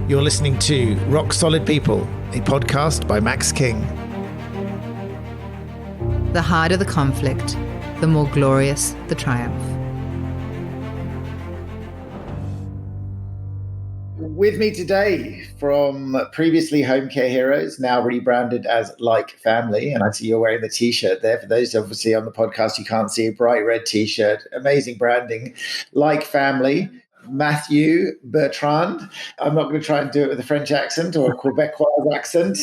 You're listening to Rock Solid People, a podcast by Max King. The harder the conflict, the more glorious the triumph. With me today from previously Home Care Heroes, now rebranded as Like Family. And I see you're wearing the t-shirt there. For those obviously on the podcast, you can't see a bright red t-shirt. Amazing branding. Like Family. Mathieu Bertrand. I'm not going to try and do it with a French accent or a Quebecois accent,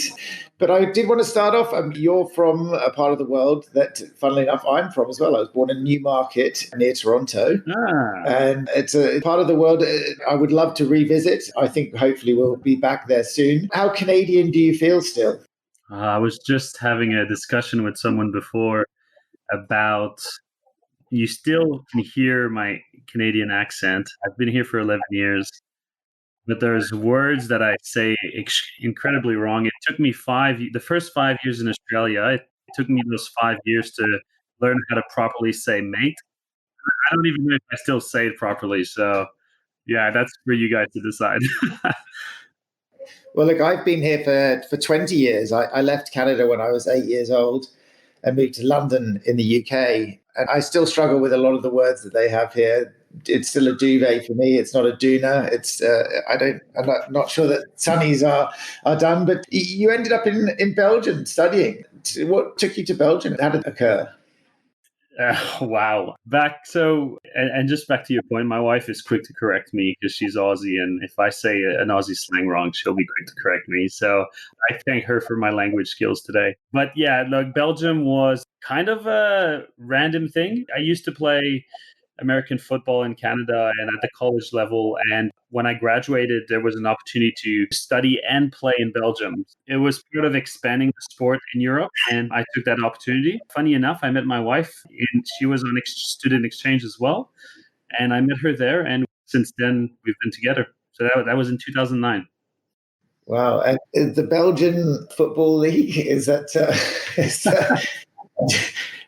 but I did want to start off. You're from a part of the world that, funnily enough, I'm from as well. I was born in Newmarket near Toronto. And it's a part of the world I would love to revisit. I think hopefully we'll be back there soon. How Canadian do you feel still? I was just having a discussion with someone before about you still can hear my Canadian accent. I've been here for 11 years, but there's words that I say incredibly wrong. It took me the first 5 years in Australia, it took me those 5 years to learn how to properly say mate. I don't even know if I still say it properly. So yeah, that's for you guys to decide. Well, look, I've been here for 20 years. I left Canada when I was 8 years old and moved to London in the UK. And I still struggle with a lot of the words that they have here. It's still a duvet for me. It's not a doona. I'm not sure that sunnies are done. But you ended up in Belgium studying. What took you to Belgium? How did it occur? Wow. And just back to your point, my wife is quick to correct me because she's Aussie. And if I say an Aussie slang wrong, she'll be quick to correct me. So I thank her for my language skills today. But yeah, look, Belgium was kind of a random thing. I used to play American football in Canada and at the college level. And when I graduated, there was an opportunity to study and play in Belgium. It was part of expanding the sport in Europe, and I took that opportunity. Funny enough, I met my wife, and she was on student exchange as well. And I met her there, and since then, we've been together. So that was in 2009. Wow. And the Belgian Football League, is that...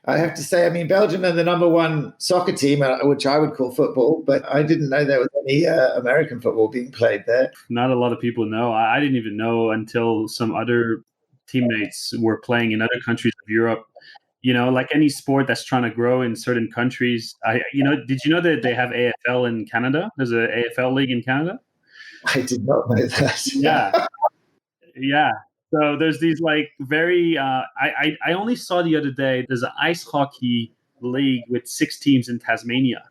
I have to say, Belgium are the number one soccer team, which I would call football, but I didn't know there was any American football being played there. Not a lot of people know. I didn't even know until some other teammates were playing in other countries of Europe. You know, like any sport that's trying to grow in certain countries. Did you know that they have AFL in Canada? There's an AFL league in Canada. I did not know that. Yeah. So there's these I only saw the other day, there's an ice hockey league with 6 teams in Tasmania.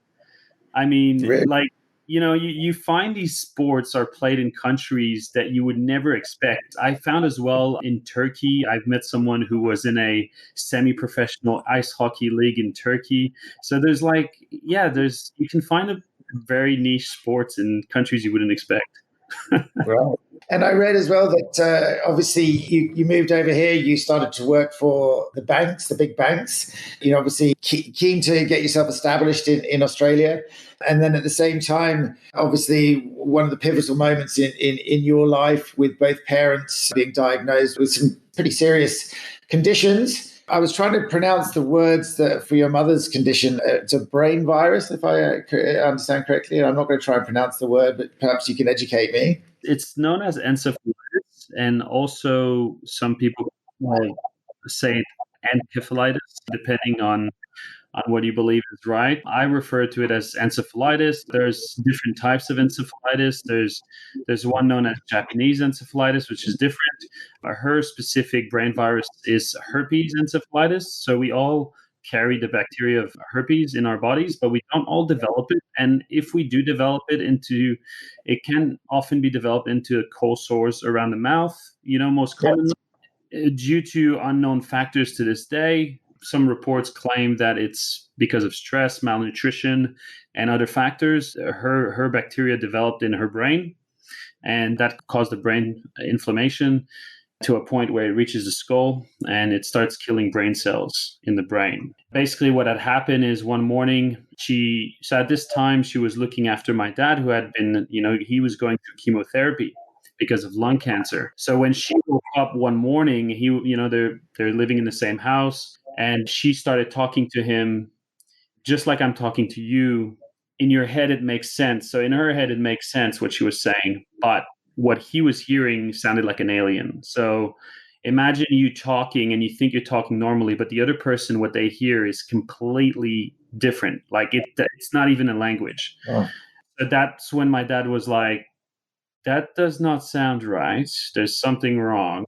Really? You find these sports are played in countries that you would never expect. I found as well in Turkey, I've met someone who was in a semi-professional ice hockey league in Turkey. So you can find a very niche sports in countries you wouldn't expect. Right. And I read as well that obviously you moved over here, you started to work for the banks, the big banks, obviously keen to get yourself established in Australia. And then at the same time, obviously one of the pivotal moments in your life with both parents being diagnosed with some pretty serious conditions. I was trying to pronounce the words for your mother's condition. It's a brain virus, if I understand correctly. And I'm not going to try and pronounce the word, but perhaps you can educate me. It's known as encephalitis, and also some people say encephalitis, depending on what you believe is right. I refer to it as encephalitis. There's different types of encephalitis. There's one known as Japanese encephalitis, which is different. Her specific brain virus is herpes encephalitis. So we all carry the bacteria of herpes in our bodies, but we don't all develop it. And if we do develop it it can often be developed into cold sores around the mouth, most commonly due to unknown factors to this day. Some reports claim that it's because of stress, malnutrition, and other factors. Her bacteria developed in her brain, and that caused the brain inflammation to a point where it reaches the skull and it starts killing brain cells in the brain. Basically, what had happened is one morning, so at this time, she was looking after my dad, who had been, he was going through chemotherapy because of lung cancer. So when she woke up one morning, they're living in the same house, and she started talking to him just like I'm talking to you. In your head, it makes sense. So in her head, it makes sense what she was saying. But what he was hearing sounded like an alien. So imagine you talking and you think you're talking normally, but the other person, what they hear is completely different. Like it's not even a language. Oh, So that's when my dad was like, that does not sound right. There's something wrong.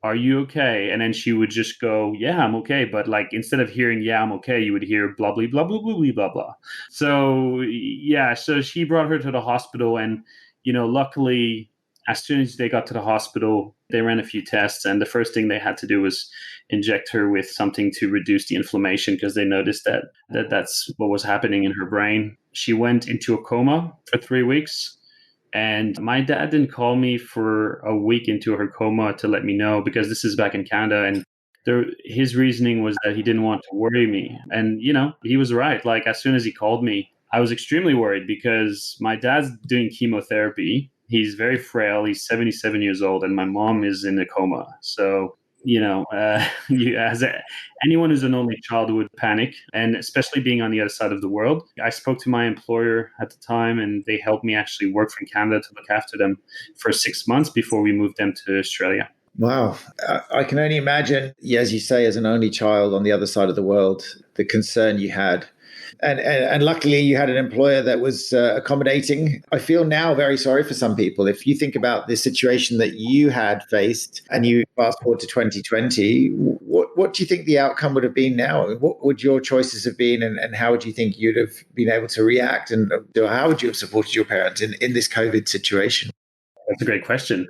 Are you okay? And then she would just go, yeah, I'm okay. But like instead of hearing, yeah, I'm okay, you would hear blah, blah, blah, blah, blah, blah, blah, blah. So yeah, so she brought her to the hospital. And, luckily, as soon as they got to the hospital, they ran a few tests. And the first thing they had to do was inject her with something to reduce the inflammation because they noticed that's what was happening in her brain. She went into a coma for 3 weeks. And my dad didn't call me for a week into her coma to let me know because this is back in Canada. And his reasoning was that he didn't want to worry me. And, he was right. Like, as soon as he called me, I was extremely worried because my dad's doing chemotherapy. He's very frail. He's 77 years old, and my mom is in a coma. So, anyone who's an only child would panic, and especially being on the other side of the world. I spoke to my employer at the time, and they helped me actually work from Canada to look after them for 6 months before we moved them to Australia. wow. I can only imagine, yeah, as you say, as an only child on the other side of the world, the concern you had. And luckily, you had an employer that was accommodating. I feel now very sorry for some people. If you think about the situation that you had faced and you fast forward to 2020, what do you think the outcome would have been now? I mean, what would your choices have been, and how would you think you'd have been able to react? And how would you have supported your parents in this COVID situation? That's a great question.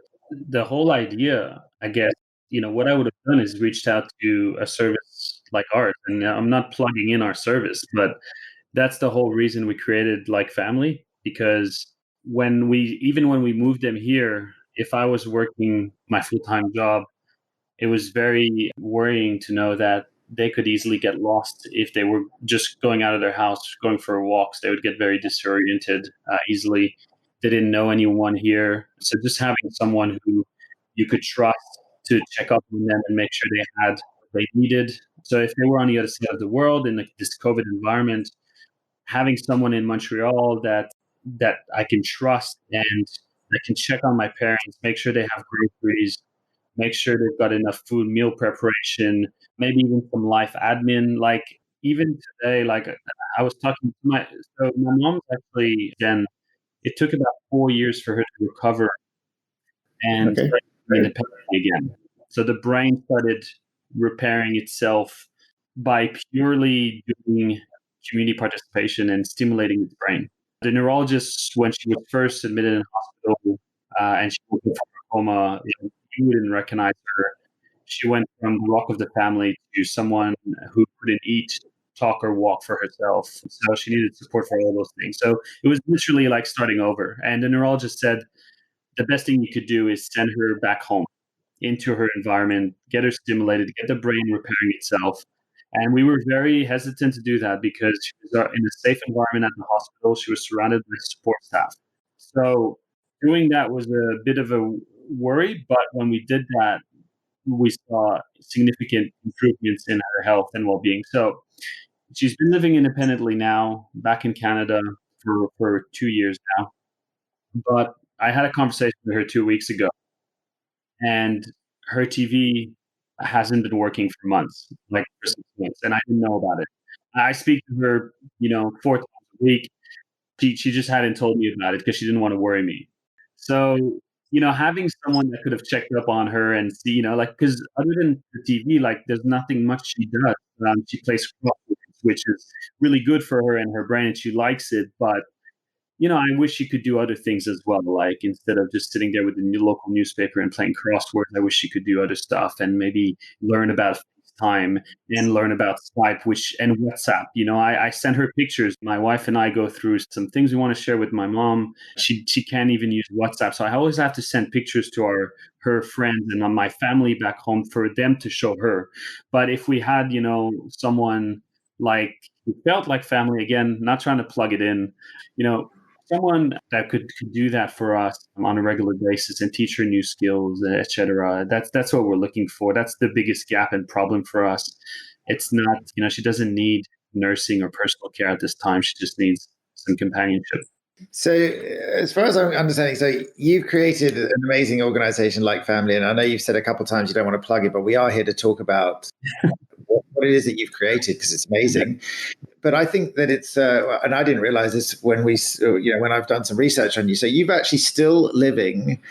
The whole idea, I guess, what I would have done is reached out to a service like ours. And I'm not plugging in our service, but that's the whole reason we created Like Family, because even when we moved them here, if I was working my full-time job, it was very worrying to know that they could easily get lost if they were just going out of their house, going for walks. They would get very disoriented easily. They didn't know anyone here. So just having someone who you could trust to check up on them and make sure they had what they needed. So if they were on the other side of the world in this COVID environment, having someone in Montreal that I can trust and I can check on my parents, make sure they have groceries, make sure they've got enough food, meal preparation, maybe even some life admin. Like even today, like I was talking to my mom's actually, again, it took about 4 years for her to recover and Okay, start being great. independent again. So the brain started repairing itself by purely doing community participation and stimulating its brain. The neurologist, when she was first admitted in hospital and she woke up from her coma, you wouldn't recognize her. She went from the rock of the family to someone who couldn't eat, talk, or walk for herself. So she needed support for all those things. So it was literally like starting over. And the neurologist said the best thing you could do is send her back home into her environment, get her stimulated, get the brain repairing itself. And we were very hesitant to do that because she was in a safe environment at the hospital. She was surrounded by support staff. So doing that was a bit of a worry, but when we did that, we saw significant improvements in her health and well-being. So she's been living independently now back in Canada for 2 years now. But I had a conversation with her 2 weeks ago, and her TV hasn't been working for months, like for 6 months, and I didn't know about it. I speak to her, 4 times a week. She just hadn't told me about it because she didn't want to worry me. So, having someone that could have checked up on her and see, like, because other than the TV, like, there's nothing much she does. She plays crosswords, which is really good for her and her brain, and she likes it. But I wish you could do other things as well. Like instead of just sitting there with the new local newspaper and playing crosswords, I wish you could do other stuff and maybe learn about FaceTime and learn about Skype, and WhatsApp. I send her pictures. My wife and I go through some things we want to share with my mom. She can't even use WhatsApp, so I always have to send pictures to her friends and on my family back home for them to show her. But if we had, someone like who felt like family, again, not trying to plug it in, you know, someone that could do that for us on a regular basis and teach her new skills, etc. That's what we're looking for. That's the biggest gap and problem for us. It's not, she doesn't need nursing or personal care at this time. She just needs some companionship. So, as far as I'm understanding, so you've created an amazing organization like Family, and I know you've said a couple of times you don't want to plug it, but we are here to talk about what it is that you've created because it's amazing. But I think that it's, and I didn't realize this when when I've done some research on you. So you've actually still living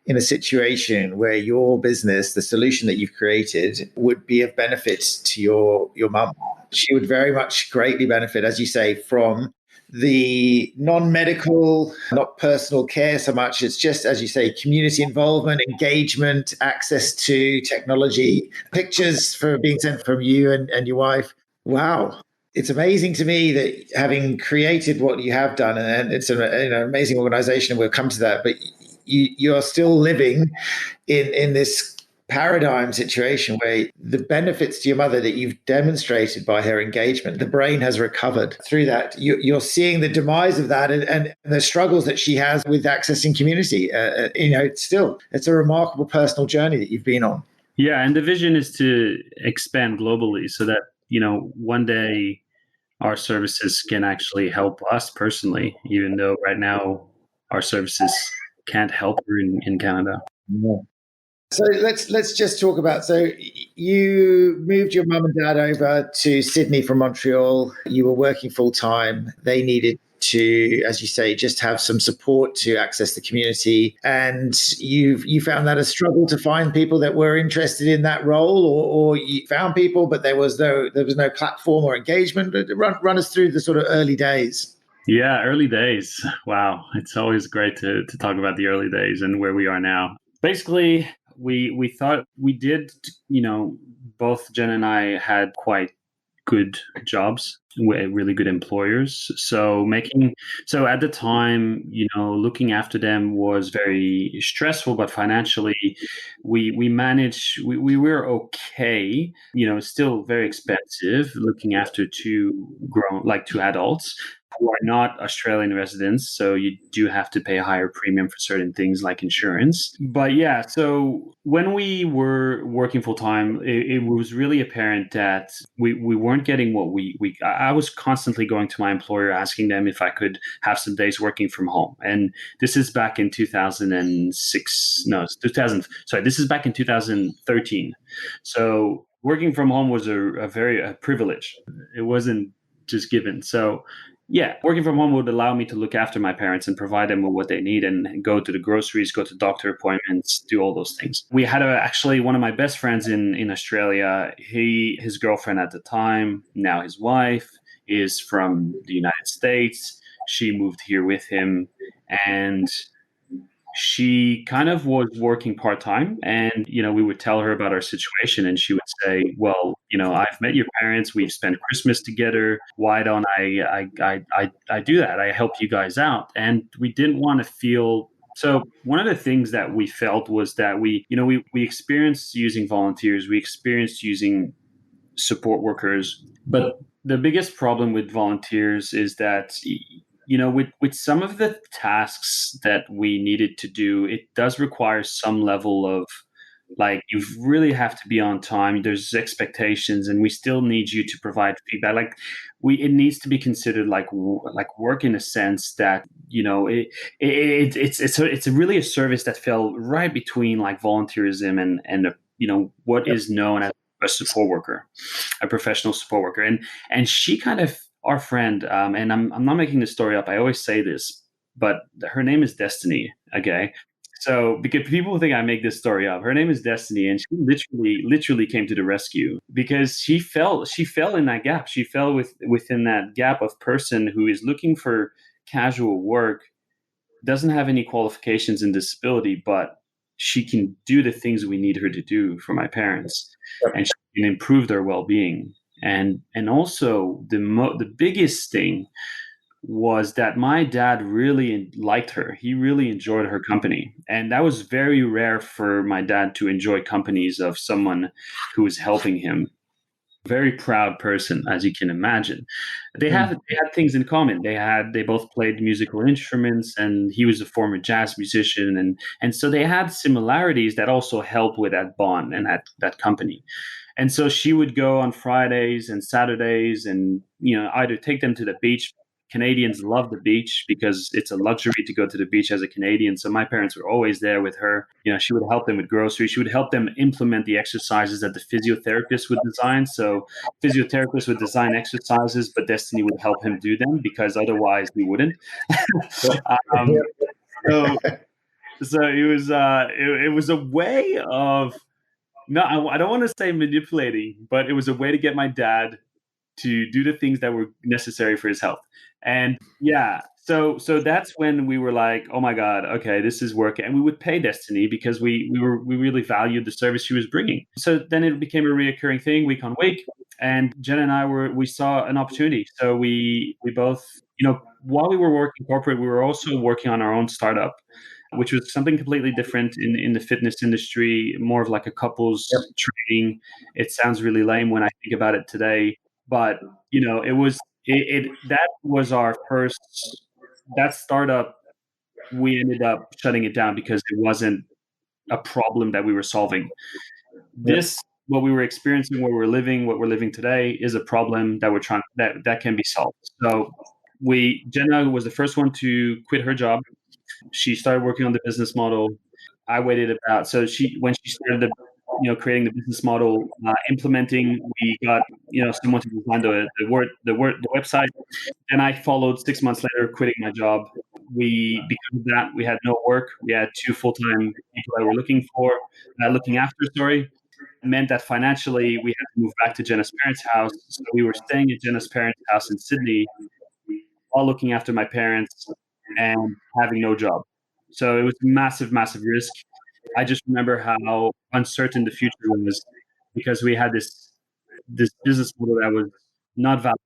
in a situation where your business, the solution that you've created, would be of benefit to your mum. She would very much greatly benefit, as you say, from the non-medical, not personal care so much. It's just, as you say, community involvement, engagement, access to technology, pictures for being sent from you and your wife. Wow. It's amazing to me that having created what you have done, and it's an amazing organization, and we'll come to that, but you're still living in this paradigm situation where the benefits to your mother that you've demonstrated by her engagement, the brain has recovered through that. You're seeing the demise of that and the struggles that she has with accessing community. It's a remarkable personal journey that you've been on. Yeah, and the vision is to expand globally so that, one day our services can actually help us personally, even though right now our services can't help her in Canada. Yeah. So let's just talk about. So you moved your mum and dad over to Sydney from Montreal. You were working full time. They needed to, as you say, just have some support to access the community. And you found that a struggle to find people that were interested in that role, or you found people, but there was no platform or engagement. Run us through the sort of early days. Yeah, early days. Wow. It's always great to talk about the early days and where we are now. Basically, we thought we did, both Jen and I had quite good jobs with really good employers. So at the time, looking after them was very stressful, but financially we managed, we were okay, still very expensive looking after two adults who are not Australian residents. So you do have to pay a higher premium for certain things like insurance. But yeah, so when we were working full time, it was really apparent that we weren't getting what I was constantly going to my employer asking them if I could have some days working from home. And this is back in 2006. No, it's 2000. Sorry, this is back in 2013. So working from home was a privilege. It wasn't just given. So yeah, working from home would allow me to look after my parents and provide them with what they need and go to the groceries, go to doctor appointments, do all those things. We had actually one of my best friends in Australia. His girlfriend at the time, now his wife, is from the United States. She moved here with him, and she kind of was working part-time, and we would tell her about our situation, and she would say, well, I've met your parents, we've spent Christmas together, why don't I do that, I help you guys out. And we didn't want to feel so. One of the things that we felt was that we experienced using volunteers, we experienced using support workers, but the biggest problem with volunteers is that with some of the tasks that we needed to do, it does require some level of, like, you really have to be on time. There's expectations, and we still need you to provide feedback. Like, it needs to be considered like work in a sense that it's really a service that fell right between like volunteerism and what is known as a support worker, a professional support worker, and she kind of, our friend, and I'm not making this story up. I always say this, but her name is Destiny. Okay, so because people think I make this story up, her name is Destiny, and she literally came to the rescue because she fell in that gap. She fell within that gap of person who is looking for casual work, doesn't have any qualifications in disability, but she can do the things we need her to do for my parents, and she can improve their well-being. And also the biggest thing was that my dad really liked her. He really enjoyed her company. And that was very rare for my dad to enjoy companies of someone who was helping him. Very proud person, as you can imagine. They had things in common. They both played musical instruments, and he was a former jazz musician, and so they had similarities that also helped with that bond and that company. And so she would go on Fridays and Saturdays and either take them to the beach Canadians love the beach because it's a luxury to go to the beach as a Canadian. So my parents were always there with her. She would help them with groceries. She would help them implement the exercises that the physiotherapist would design. So physiotherapists would design exercises, but Destiny would help him do them because otherwise we wouldn't. um, so it was a way of, no, I don't want to say manipulating, but it was a way to get my dad to do the things that were necessary for his health. And yeah, so that's when we were like, oh my God, okay, this is working. And we would pay Destiny because we really valued the service she was bringing. So then it became a reoccurring thing week on week. And Jen and I we saw an opportunity. So we both, while we were working corporate, we were also working on our own startup, which was something completely different in the fitness industry, more of like a couples training. It sounds really lame when I think about it today, but that was our first, that startup. We ended up shutting it down because it wasn't a problem that we were solving. What we were experiencing, what we're living today, is a problem that we're trying that can be solved. So Jenna was the first one to quit her job. She started working on the business model. I waited about, when she started creating the business model, implementing, we got, someone to design the website. And I followed 6 months later, quitting my job. Because of that, we had no work. We had 2 full-time people that were looking after, sorry. It meant that financially we had to move back to Jenna's parents' house. So we were staying at Jenna's parents' house in Sydney while looking after my parents and having no job. So it was massive, massive risk. I just remember how uncertain the future was because we had this business model that was not valid,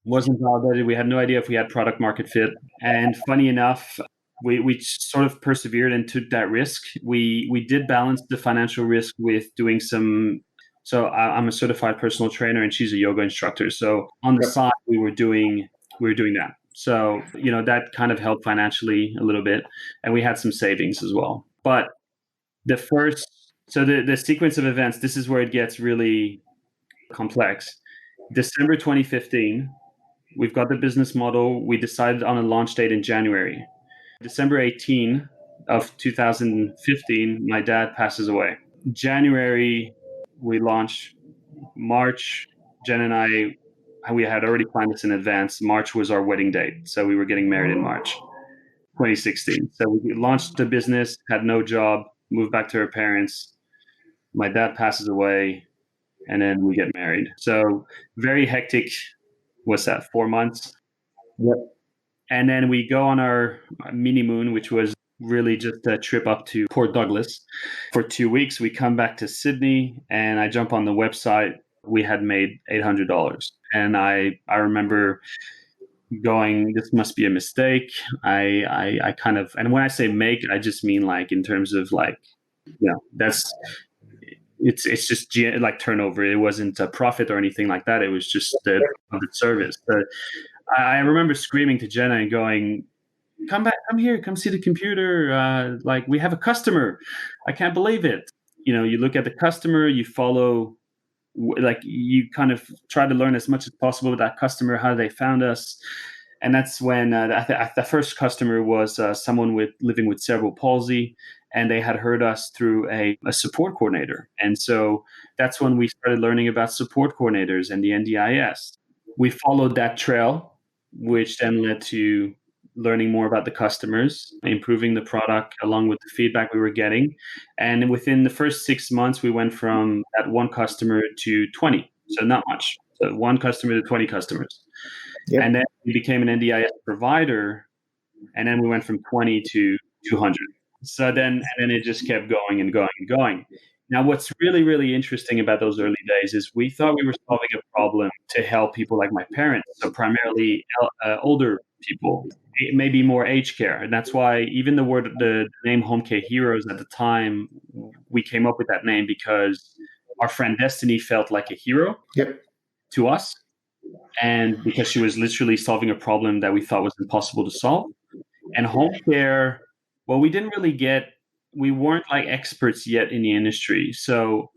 wasn't validated. We had no idea if we had product market fit. And funny enough, we sort of persevered and took that risk. We did balance the financial risk with doing some. So I'm a certified personal trainer and she's a yoga instructor. So on the side, we were doing that. So, that kind of helped financially a little bit. And we had some savings as well. But the sequence of events, this is where it gets really complex. December 2015, we've got the business model. We decided on a launch date in January. December 18 of 2015, my dad passes away. January, we launch. March, Jen and I, we had already planned this in advance. March was our wedding date. So we were getting married in March 2016. So we launched the business, had no job, moved back to her parents. My dad passes away, and then we get married. So very hectic. What's that, 4 months? Yep. And then we go on our mini moon, which was really just a trip up to Port Douglas for 2 weeks. We come back to Sydney and I jump on the website. We had made $800. And I remember going, this must be a mistake. I kind of, and when I say make, I just mean like in terms of like, it's just like turnover. It wasn't a profit or anything like that. It was just the service. But I remember screaming to Jenna and going, come back, come here, come see the computer. Like, we have a customer. I can't believe it. You look at the customer, you follow, like, you kind of try to learn as much as possible with that customer, how they found us. And that's when the first customer was someone living with cerebral palsy, and they had heard us through a support coordinator. And so that's when we started learning about support coordinators and the NDIS. We followed that trail, which then led to learning more about the customers, improving the product along with the feedback we were getting. And within the first 6 months, we went from that one customer to 20. So not much. So one customer to 20 customers. Yep. And then we became an NDIS provider. And then we went from 20 to 200. So then it just kept going and going and going. Now, what's really, really interesting about those early days is we thought we were solving a problem to help people like my parents, so primarily older people, maybe more aged care. And that's why even the name Home Care Heroes at the time, we came up with that name because our friend Destiny felt like a hero to us. And because she was literally solving a problem that we thought was impossible to solve. And home care, well, we weren't like experts yet in the industry. So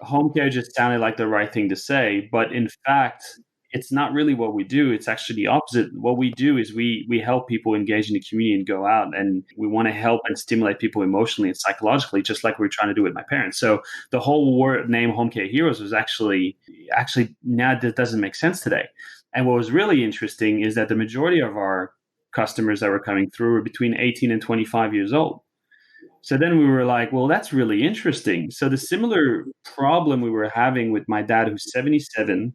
home care just sounded like the right thing to say. But in fact, it's not really what we do. It's actually the opposite. What we do is we help people engage in the community and go out, and we want to help and stimulate people emotionally and psychologically, just like we were trying to do with my parents. So the whole word name Home Care Heroes was actually now that doesn't make sense today. And what was really interesting is that the majority of our customers that were coming through were between 18 and 25 years old. So then we were like, well, that's really interesting. So the similar problem we were having with my dad, who's 77,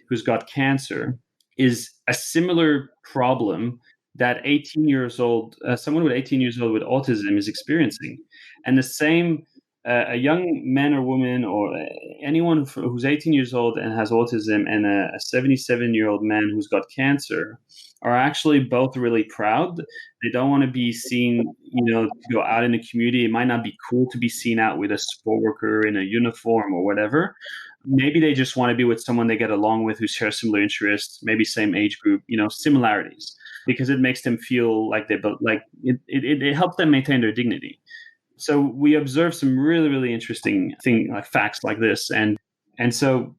who's got cancer, is a similar problem that 18 years old, someone with 18 years old with autism is experiencing. And the same, a young man or woman or anyone who's 18 years old and has autism and a 77-year-old man who's got cancer are actually both really proud. They don't want to be seen, to go out in the community. It might not be cool to be seen out with a support worker in a uniform or whatever. Maybe they just want to be with someone they get along with who shares similar interests, maybe same age group, similarities, because it makes them feel like it helps them maintain their dignity. So we observe some really, really interesting like facts like this. And so,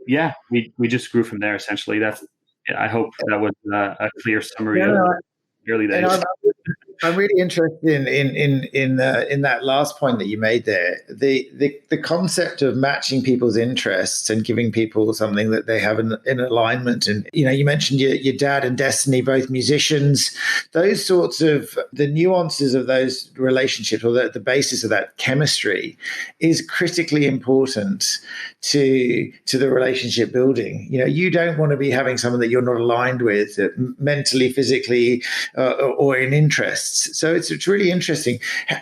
yeah, we just grew from there, essentially. I hope that was a clear summary of early days. I'm really interested in that last point that you made there. The concept of matching people's interests and giving people something that they have in alignment. And you mentioned your dad and Destiny, both musicians. Those sorts of the nuances of those relationships, or the basis of that chemistry, is critically important to the relationship building. You don't want to be having someone that you're not aligned with mentally, physically, or in interests. So it's really interesting.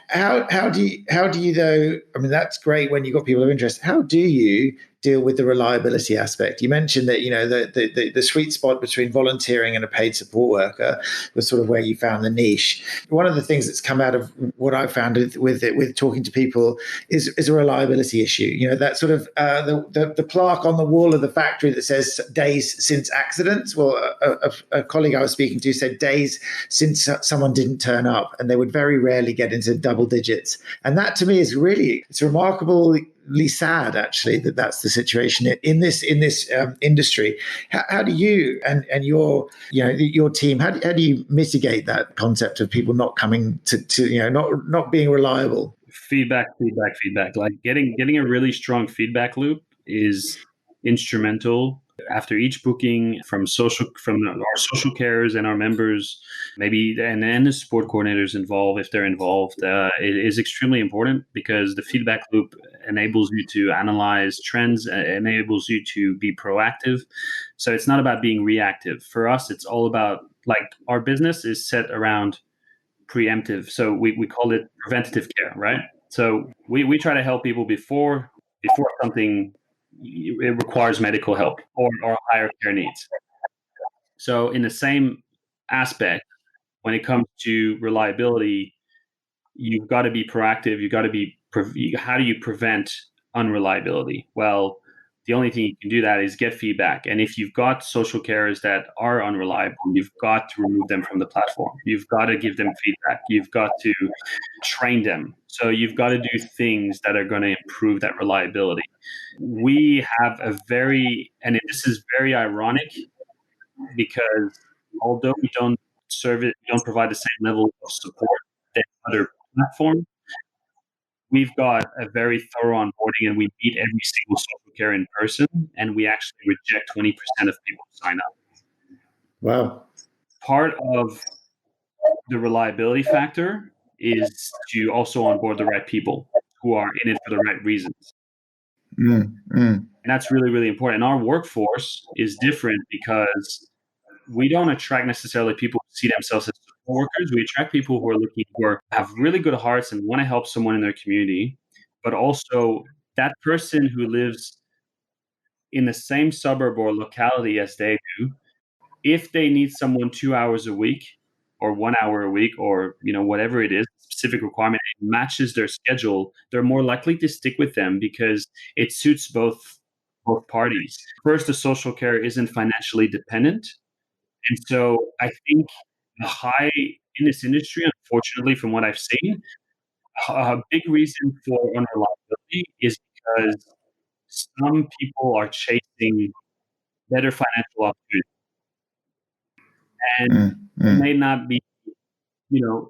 How do you though? I mean, that's great when you've got people of interest. How do you deal with the reliability aspect? You mentioned that the sweet spot between volunteering and a paid support worker was sort of where you found the niche. One of the things that's come out of what I've found with talking to people is a reliability issue. That sort of the plaque on the wall of the factory that says days since accidents. Well, a colleague I was speaking to said days since someone didn't turn up, and they would very rarely get into double digits. And that to me is it's remarkably sad, actually, that's the situation in this industry. How do you and your team, how do you mitigate that concept of people not coming to not being reliable? Feedback. Like getting a really strong feedback loop is instrumental. After each booking, from our social carers and our members, maybe and the support coordinators involved, if they're involved, it is extremely important, because the feedback loop enables you to analyze trends, enables you to be proactive. So it's not about being reactive. For us, it's all about, like, our business is set around preemptive. So we call it preventative care, right? So we try to help people before something it requires medical help or higher care needs. So in the same aspect, when it comes to reliability, you've got to be proactive. You've got to be, how do you prevent unreliability? Well, the only thing you can do that is get feedback. And if you've got social carers that are unreliable, you've got to remove them from the platform. You've got to give them feedback. You've got to train them. So you've got to do things that are going to improve that reliability. We have and this is very ironic, because although we don't provide the same level of support that other platforms, we've got a very thorough onboarding, and we meet every single social care in person, and we actually reject 20% of people who sign up. Wow. Part of the reliability factor is to also onboard the right people who are in it for the right reasons. And that's really, really important. And our workforce is different, because we don't attract necessarily people who see themselves as support workers. We attract people who have really good hearts and want to help someone in their community, but also that person who lives in the same suburb or locality as they do, if they need someone 2 hours a week or 1 hour a week, or whatever it is, specific requirement, it matches their schedule, they're more likely to stick with them, because it suits both parties. First, the social care isn't financially dependent. And so I think in this industry, unfortunately, from what I've seen, a big reason for unreliability is because some people are chasing better financial opportunities. And Mm, it mm, may not be,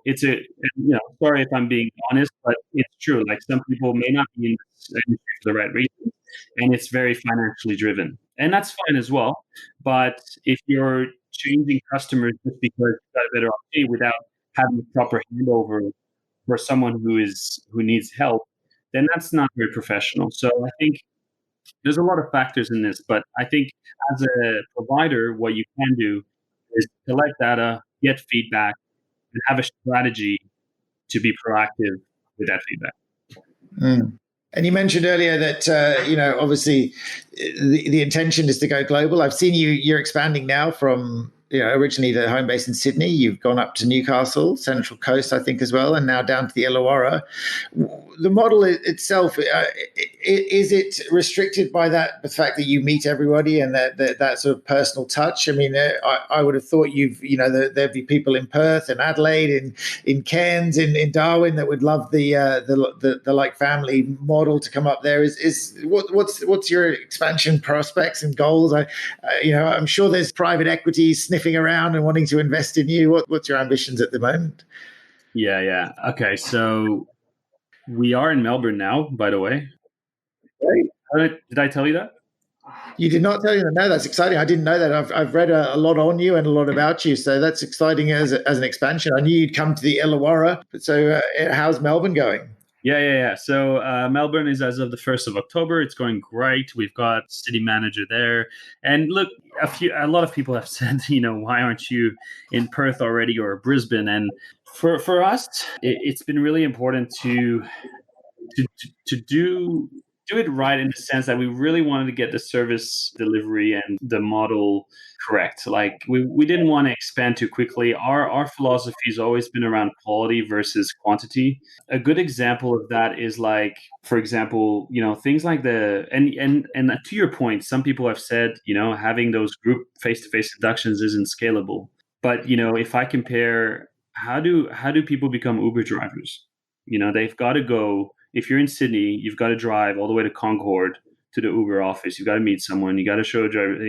it's sorry if I'm being honest, but it's true. Like some people may not be in this industry for the right reasons, and it's very financially driven. And that's fine as well. But if you're changing customers just because you've got a better opportunity without having a proper handover for someone who needs help, then that's not very professional. So I think there's a lot of factors in this, but I think as a provider, what you can do is collect data, get feedback, and have a strategy to be proactive with that feedback. mm. And you mentioned earlier that obviously the intention is to go global. I've seen you're expanding now from originally the home base in Sydney. You've gone up to Newcastle, Central Coast, I think, as well, and now down to the Illawarra. The model itself, is it restricted by the fact that you meet everybody and that sort of personal touch? I mean, I would have thought there'd be people in Perth and Adelaide, in Cairns, in Darwin that would love the like family model to come up there. What's your expansion prospects and goals? I'm sure there's private equity sniffing around and wanting to invest in you. What's your ambitions at the moment? Yeah. Okay, so we are in Melbourne now, by the way. Great. Did I tell you that? You did not tell you that. No, that's exciting. I didn't know that. I've read a lot on you and a lot about you, so that's exciting as an expansion. I knew you'd come to the Illawarra. So, how's Melbourne going? Yeah. So Melbourne is as of the 1st of October. It's going great. We've got city manager there. And look, a lot of people have said, why aren't you in Perth already or Brisbane? And for us, it's been really important to do it right, in the sense that we really wanted to get the service delivery and the model correct. Like we didn't want to expand too quickly. Our philosophy has always been around quality versus quantity. A good example of that is, like, for example, things like and to your point, some people have said, having those group face-to-face inductions isn't scalable. But if I compare, how do people become Uber drivers? They've got to go. If you're in Sydney, you've got to drive all the way to Concord to the Uber office. You've got to meet someone. You got to show a driver.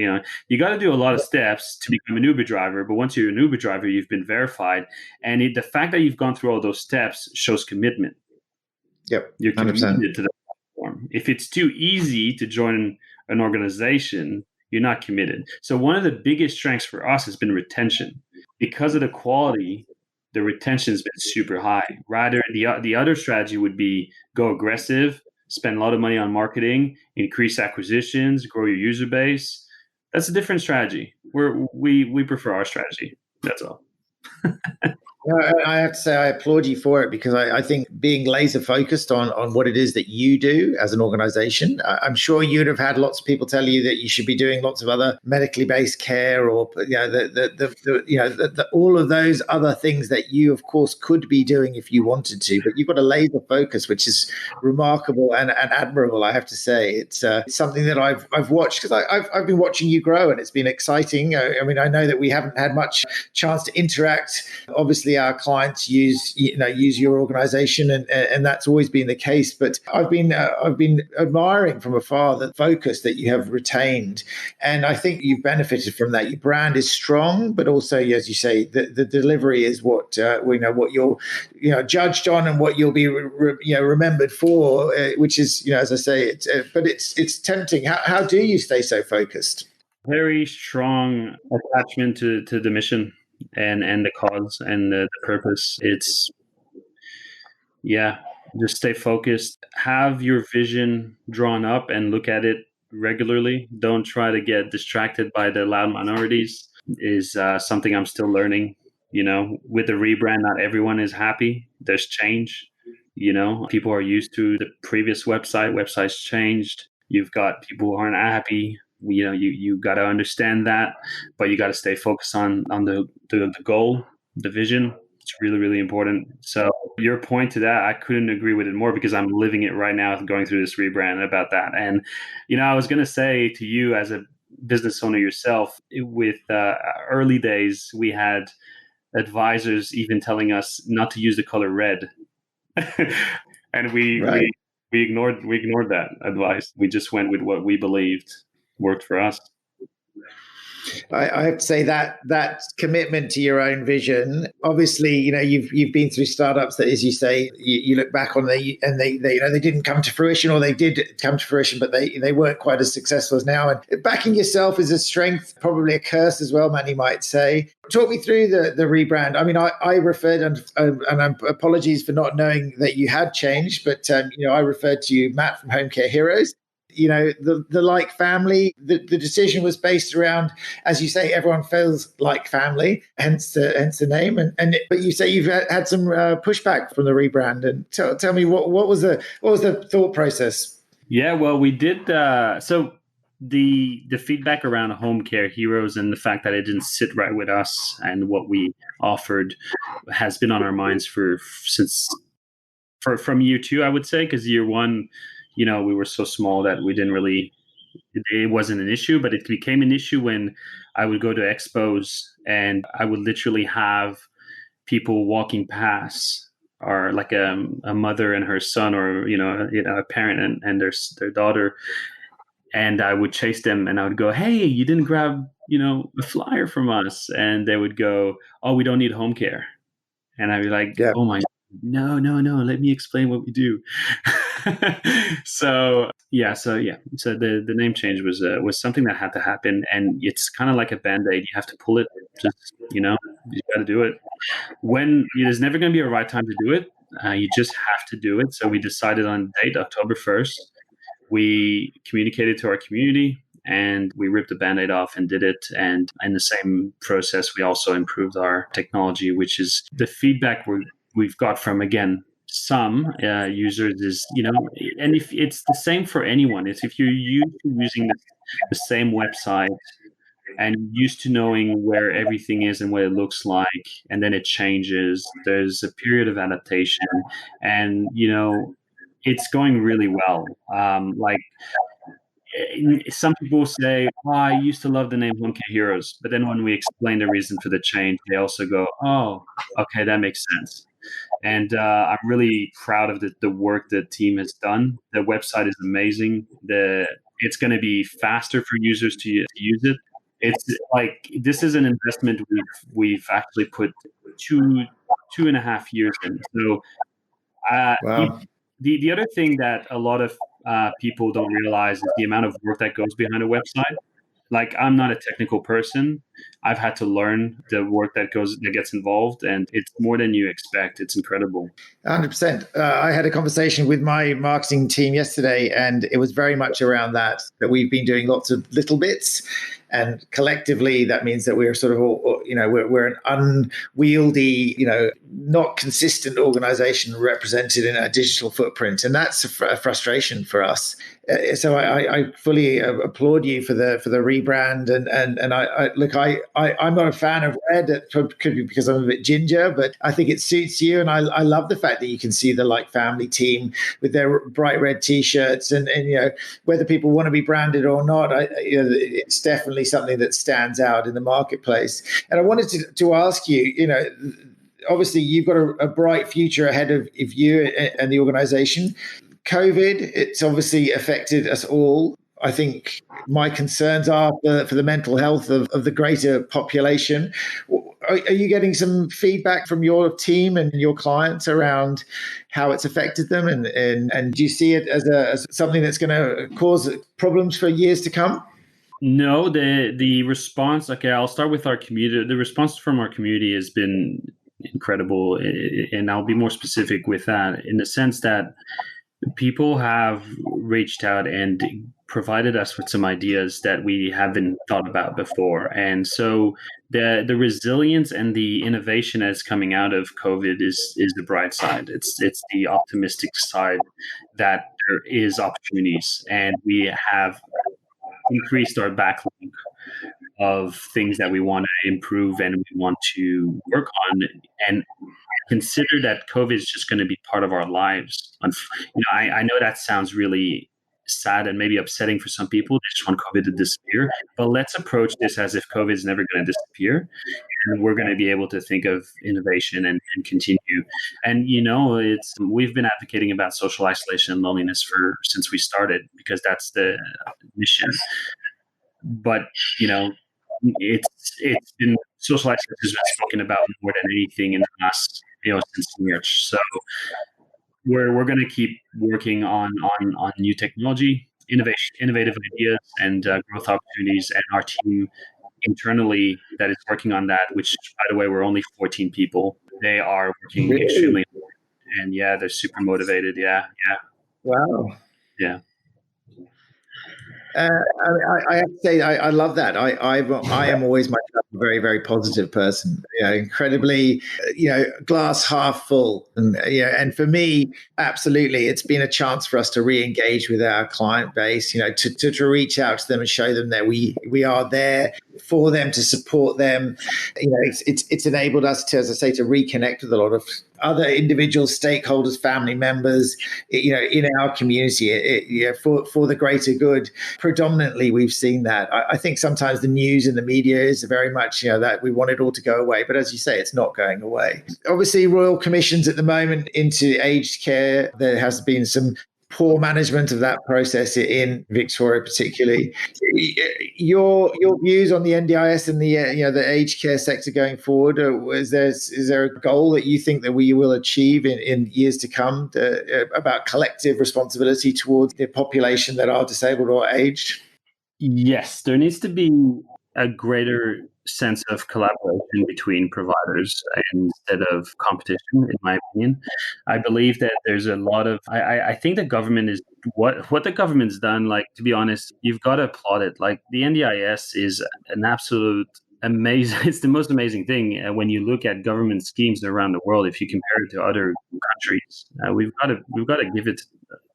You got to do a lot of steps to become an Uber driver. But once you're an Uber driver, you've been verified, and the fact that you've gone through all those steps shows commitment. Yep, you're 100%. committed to the platform. If it's too easy to join an organization, you're not committed. So one of the biggest strengths for us has been retention. Because of the quality, the retention has been super high. Rather, the other strategy would be go aggressive, spend a lot of money on marketing, increase acquisitions, grow your user base. That's a different strategy. We prefer our strategy. That's all. I have to say I applaud you for it, because I think being laser focused on what it is that you do as an organization. I'm sure you'd have had lots of people tell you that you should be doing lots of other medically based care, or all of those other things that you of course could be doing if you wanted to, but you've got a laser focus, which is remarkable and admirable. I have to say it's something that I've watched, because I've been watching you grow, and it's been exciting. I mean, I know that we haven't had much chance to interact. Obviously, our clients use your organization, and that's always been the case. But I've been admiring from afar the focus that you have retained, and I think you've benefited from that. Your brand is strong, but also, as you say, the delivery is what what you're judged on, and what you'll be remembered for. Which is, as I say, it's tempting. How do you stay so focused? Very strong attachment to the mission and the cause and the purpose. It's just stay focused, have your vision drawn up, and look at it regularly. Don't try to get distracted by the loud minorities. Is something I'm still learning. With the rebrand, not everyone is happy. There's change. People are used to the previous website's changed. You've got people who aren't happy. You got to understand that, but you got to stay focused on the goal, the vision. It's really, really important. So your point to that, I couldn't agree with it more, because I'm living it right now, going through this rebrand about that. And, I was going to say to you, as a business owner yourself, with early days, we had advisors even telling us not to use the color red. And we ignored that advice. We just went with what we believed worked for us. I have to say that commitment to your own vision. Obviously, you've been through startups that, as you say, you look back on and they they didn't come to fruition, or they did come to fruition, but they weren't quite as successful as now. And backing yourself is a strength, probably a curse as well, man. You might say. Talk me through the rebrand. I mean, I referred, and apologies for not knowing that you had changed, but I referred to you, Matt from Home Care Heroes. The like family, the decision was based around, as you say, everyone feels like family, hence the name. But you say you've had some pushback from the rebrand, and tell me what was the thought process? Yeah, well, we did. So the feedback around Home Care Heroes and the fact that it didn't sit right with us and what we offered has been on our minds from year two, I would say, because year one, we were so small that we didn't really, it wasn't an issue, but it became an issue when I would go to expos and I would literally have people walking past, or like a mother and her son, or a parent and their daughter, and I would chase them and I would go, "Hey, you didn't grab a flyer from us," and they would go, "Oh, we don't need home care," and I'd be like, Yeah. "Oh my, no, let me explain what we do." So the name change was something that had to happen, and it's kind of like a band-aid. You have to pull it, just you got to do it. When there's never going to be a right time to do it, you just have to do it. So we decided on a date, October 1st. We communicated to our community and we ripped the band-aid off and did it. And in the same process, we also improved our technology, which is the feedback we've got from, again, some users is, and if it's the same for anyone, if you're used to using the same website and used to knowing where everything is and what it looks like, and then it changes, there's a period of adaptation, and it's going really well. Some people say, "Oh, I used to love the name Home Care Heroes," but then when we explain the reason for the change, they also go, "Oh, okay, that makes sense." And I'm really proud of the work the team has done. The website is amazing. It's going to be faster for users to use it. It's like, this is an investment we've actually put 2.5 years in. So Wow. the other thing that a lot of people don't realize is the amount of work that goes behind a website. Like, I'm not a technical person. I've had to learn the work that gets involved, and it's more than you expect. It's incredible. 100%. I had a conversation with my marketing team yesterday, and it was very much around that we've been doing lots of little bits. And collectively, that means that we're sort of all, we're an unwieldy, not consistent organization represented in our digital footprint. And that's a frustration for us. So I fully applaud you for the rebrand. And I'm not a fan of red. It could be because I'm a bit ginger, but I think it suits you. And I love the fact that you can see the like family team with their bright red T-shirts, and whether people want to be branded or not, it's definitely something that stands out in the marketplace. And I wanted to ask you, obviously you've got a bright future ahead of you and the organization. COVID, it's obviously affected us all. I think my concerns are for the mental health of the greater population. Are you getting some feedback from your team and your clients around how it's affected them? And do you see it as something that's going to cause problems for years to come? No, the response, okay, I'll start with our community. The response from our community has been incredible. And I'll be more specific with that, in the sense that people have reached out and provided us with some ideas that we haven't thought about before. And so the resilience and the innovation that's coming out of COVID is the bright side. It's the optimistic side, that there is opportunities, and we have increased our backlog of things that we want to improve and we want to work on, and consider that COVID is just going to be part of our lives. I know that sounds really sad and maybe upsetting for some people. They just want COVID to disappear. But let's approach this as if COVID is never going to disappear, and we're going to be able to think of innovation and continue. And we've been advocating about social isolation and loneliness since we started, because that's the mission. But it's been social access has been spoken about more than anything in the last since March. So we're going to keep working on new technology, innovative ideas, and growth opportunities. And our team internally that is working on that, which by the way, we're only 14 people. They are working Really? extremely hard, and they're super motivated. Wow. Yeah. I have to say, I love that. I am always myself a very, very positive person. Incredibly, glass half full, and for me, absolutely, it's been a chance for us to re-engage with our client base. To reach out to them and show them that we are there for them, to support them. It's enabled us to, as I say, to reconnect with a lot of other individuals, stakeholders, family members, in our community, for the greater good. Predominantly, we've seen that. I think sometimes the news and the media is very much, that we want it all to go away. But as you say, it's not going away. Obviously, royal commissions at the moment into aged care. There has been some poor management of that process in Victoria, particularly. Your views on the NDIS and the aged care sector going forward? Is there a goal that you think that we will achieve in years to come about collective responsibility towards the population that are disabled or aged? Yes, there needs to be a greater sense of collaboration between providers instead of competition, in my opinion. I believe that there's a lot of, I think the government is, what the government's done, like, to be honest, you've got to applaud it. Like, the NDIS is an absolute amazing, it's the most amazing thing. When you look at government schemes around the world, if you compare it to other countries, we've got to give it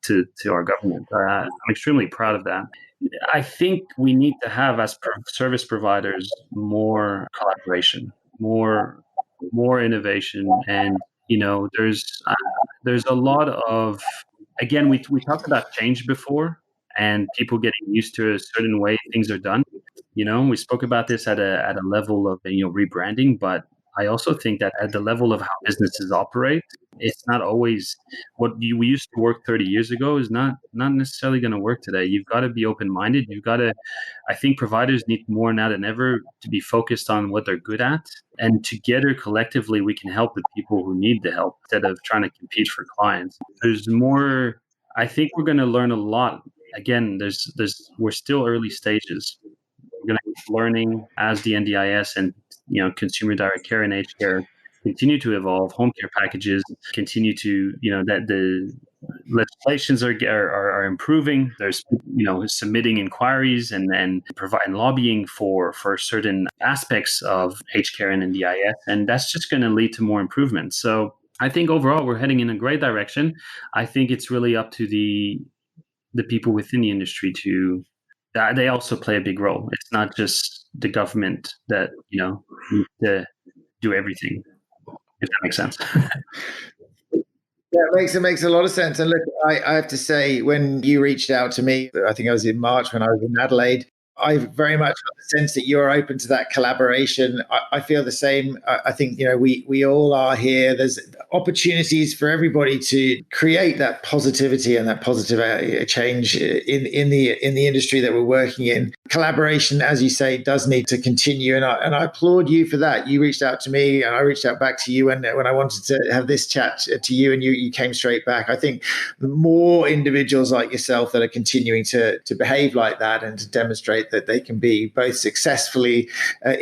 to our government. I'm extremely proud of that. I think we need to have, as service providers, more collaboration, more innovation, and there's a lot of, again, we talked about change before, and people getting used to a certain way things are done. We spoke about this at a level of rebranding, but I also think that at the level of how businesses operate, it's not always we used to work 30 years ago is not necessarily going to work today. You've got to be open-minded. I think providers need more now than ever to be focused on what they're good at. And together, collectively, we can help the people who need the help instead of trying to compete for clients. There's more, I think we're going to learn a lot. Again, we're still early stages. We're going to keep learning as the NDIS and consumer direct care and aged care continue to evolve. Home care packages continue to, that the legislations are improving. There's submitting inquiries and providing lobbying for certain aspects of aged care and NDIS, and that's just going to lead to more improvements. So I think overall we're heading in a great direction. I think it's really up to the people within the industry to. They also play a big role. It's not just the government that needs to do everything, if that makes sense. Yeah, it makes a lot of sense. And look, I have to say, when you reached out to me, I think I was in March when I was in Adelaide, I very much got the sense that you're open to that collaboration. I feel the same. I think, we all are here. There's opportunities for everybody to create that positivity and that positive change in the industry that we're working in. Collaboration, as you say, does need to continue. And I applaud you for that. You reached out to me and I reached out back to you when I wanted to have this chat to you, and you came straight back. I think more individuals like yourself that are continuing to behave like that and to demonstrate that they can be both successfully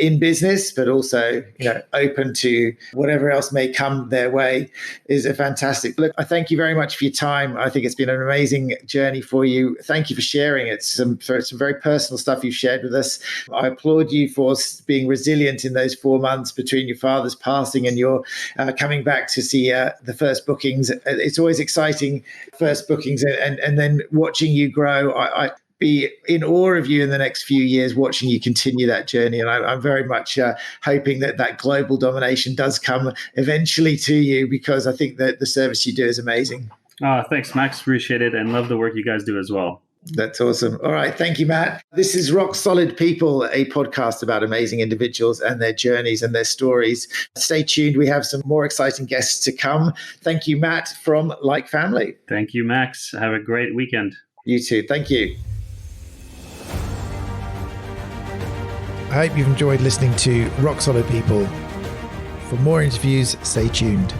in business, but also open to whatever else may come their way is a fantastic. Look, I thank you very much for your time. I think it's been an amazing journey for you. Thank you for sharing it. Some very personal stuff you've shared with us. I applaud you for being resilient in those 4 months between your father's passing and your coming back to see the first bookings. It's always exciting, first bookings, and then watching you grow. I be in awe of you in the next few years, watching you continue that journey. And I'm very much hoping that global domination does come eventually to you, because I think that the service you do is amazing. Thanks, Max. Appreciate it, and love the work you guys do as well. That's awesome. All right. Thank you, Matt. This is Rock Solid People, a podcast about amazing individuals and their journeys and their stories. Stay tuned. We have some more exciting guests to come. Thank you, Matt from Like Family. Thank you, Max. Have a great weekend. You too. Thank you. I hope you've enjoyed listening to Rock Solid People. For more interviews, stay tuned.